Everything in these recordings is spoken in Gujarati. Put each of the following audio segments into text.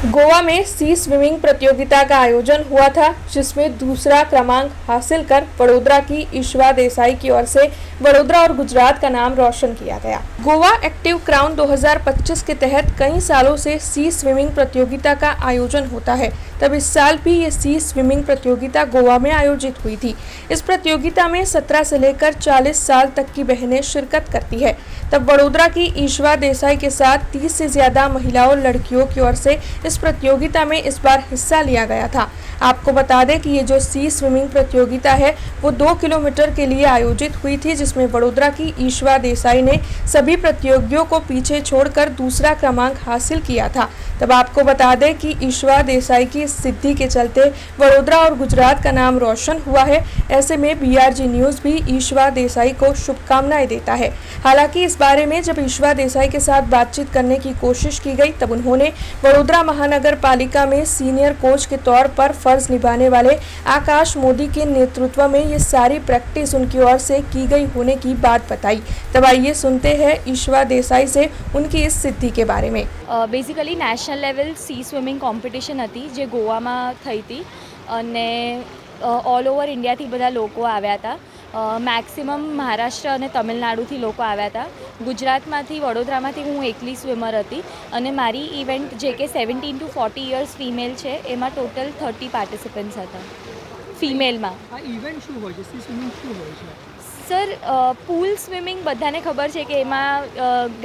गोवा में सी स्विमिंग प्रतियोगिता का आयोजन हुआ था, जिसमें दूसरा क्रमांक हासिल कर वडोदरा की ईश्वा देसाई की ओर से वडोदरा और गुजरात का नाम रोशन किया गया। गोवा एक्टिव क्राउन 2025 के तहत कई सालों से सी स्विमिंग प्रतियोगिता का आयोजन होता है। तब इस साल भी ये सी स्विमिंग प्रतियोगिता गोवा में आयोजित हुई थी। इस प्रतियोगिता में 17 से लेकर 40 साल तक की बहनें शिरकत करती है। तब वडोदरा की ईश्वा देसाई के साथ 30 से ज्यादा महिलाओं लड़कियों की ओर से इस प्रतियोगिता में इस बार हिस्सा लिया गया था। आपको बता दें कि ये जो सी स्विमिंग प्रतियोगिता है वो 2 किलोमीटर के लिए आयोजित हुई थी, जिसमें वडोदरा की ईश्वा देसाई ने सभी प्रतियोगियों को पीछे छोड़कर दूसरा क्रमांक हासिल किया था। तब आपको बता दें कि ईश्वा देसाई की सिद्धि के चलते वडोदरा और गुजरात का नाम रोशन हुआ है। ऐसे में BRG न्यूज़ भी ईश्वा देसाई को शुभकामनाएं देता है। हालांकि इस बारे में जब ईश्वा देसाई के साथ बातचीत करने की कोशिश की गई, तब उन्होंने वडोदरा महानगर पालिका में सीनियर कोच के तौर पर फर्ज निभाने वाले आकाश मोदी के नेतृत्व में ये सारी प्रैक्टिस उनकी ओर से की गई होने की बात बताई। तब आइए सुनते हैं ईश्वा देसाई से उनकी इस सिद्धि के बारे में। बेसिकली नेशनल लेवल सी स्विमिंग કોમ્પિટિશન હતી જે ગોવામાં થઈ હતી અને ઓલ ઓવર ઇન્ડિયાથી બધા લોકો આવ્યા હતા। મેક્સિમમ મહારાષ્ટ્ર અને તમિલનાડુથી લોકો આવ્યા હતા। ગુજરાતમાંથી વડોદરામાંથી હું એકલી સ્વિમર હતી અને મારી ઇવેન્ટ જે કે 17 to 40 યર્સ ફિમેલ છે એમાં ટોટલ 30 પાર્ટિસિપન્ટ્સ હતા ફિમેલમાં। આ ઇવેન્ટ શું હોય છે? સી સ્વિમિંગ શું હોય છે? સર પૂલ સ્વિમિંગ બધાને ખબર છે કે એમાં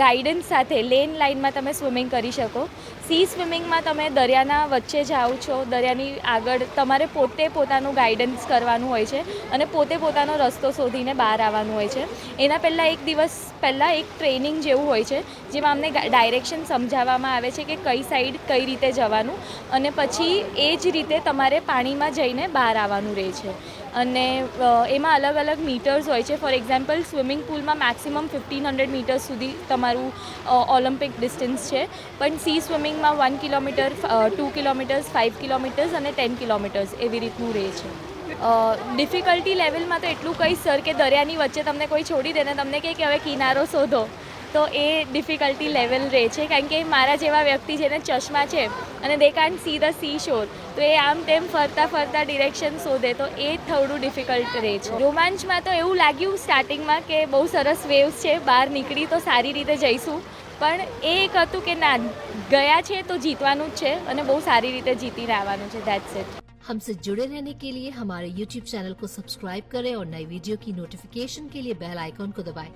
ગાઈડન્સ સાથે લેન લાઇનમાં તમે સ્વિમિંગ કરી શકો। સી સ્વિમિંગમાં તમે દરિયાના વચ્ચે જાઓ છો, દરિયાની આગળ તમારે પોતે પોતાનું ગાઈડન્સ કરવાનું હોય છે અને પોતે પોતાનો રસ્તો શોધીને બહાર આવવાનું હોય છે। એના પહેલાં એક દિવસ પહેલાં એક ટ્રેનિંગ જેવું હોય છે જેમાં અમને ડાયરેક્શન સમજાવવામાં આવે છે કે કઈ સાઈડ કઈ રીતે જવાનું અને પછી એ જ રીતે તમારે પાણીમાં જઈને બહાર આવવાનું રહે છે। અને એમાં અલગ અલગ મીટર્સ હોય છે। ફોર એક્ઝામ્પલ સ્વિમિંગ પૂલમાં મેક્સિમમ 1500 મીટર્સ સુધી તમારું ઓલિમ્પિક ડિસ્ટન્સ છે, પણ સી સ્વિમિંગમાં 1 કિલોમીટર, 2 કિલોમીટર્સ, 5 કિલોમીટર્સ અને 10 કિલોમીટર્સ એવી રીતનું રહે છે। ડિફિકલ્ટી લેવલમાં તો એટલું કહીશ સર કે દરિયાની વચ્ચે તમને કોઈ છોડી દે ને તમને કહે કે હવે કિનારો શોધો, તો એ ડિફિકલ્ટી લેવલ રહે છે। કારણ કે મારા જેવા વ્યક્તિ જેને ચશ્મા છે અને they can't see the sea shore, તો એ આમ તેમ ફરતા ફરતા ડિરેક્શન શોધે, તો એ થોડું ડિફિકલ્ટ રહે છે। રોમાંચમાં તો એવું લાગ્યું સ્ટાર્ટિંગમાં કે બહુ સરસ વેવ્સ છે, બહાર નીકળી તો સારી રીતે જઈશું, પણ એ એક હતું કે ના, ગયા છે તો જીતવાનું જ છે અને બહુ સારી રીતે જીતીને આવવાનું છે। That's it. हमसे जुड़े रहने के लिए हमारे YouTube चैनल को सब्सक्राइब करें और नई वीडियो की नोटिफिकेशन के लिए बेल आइकॉन को दबाएं।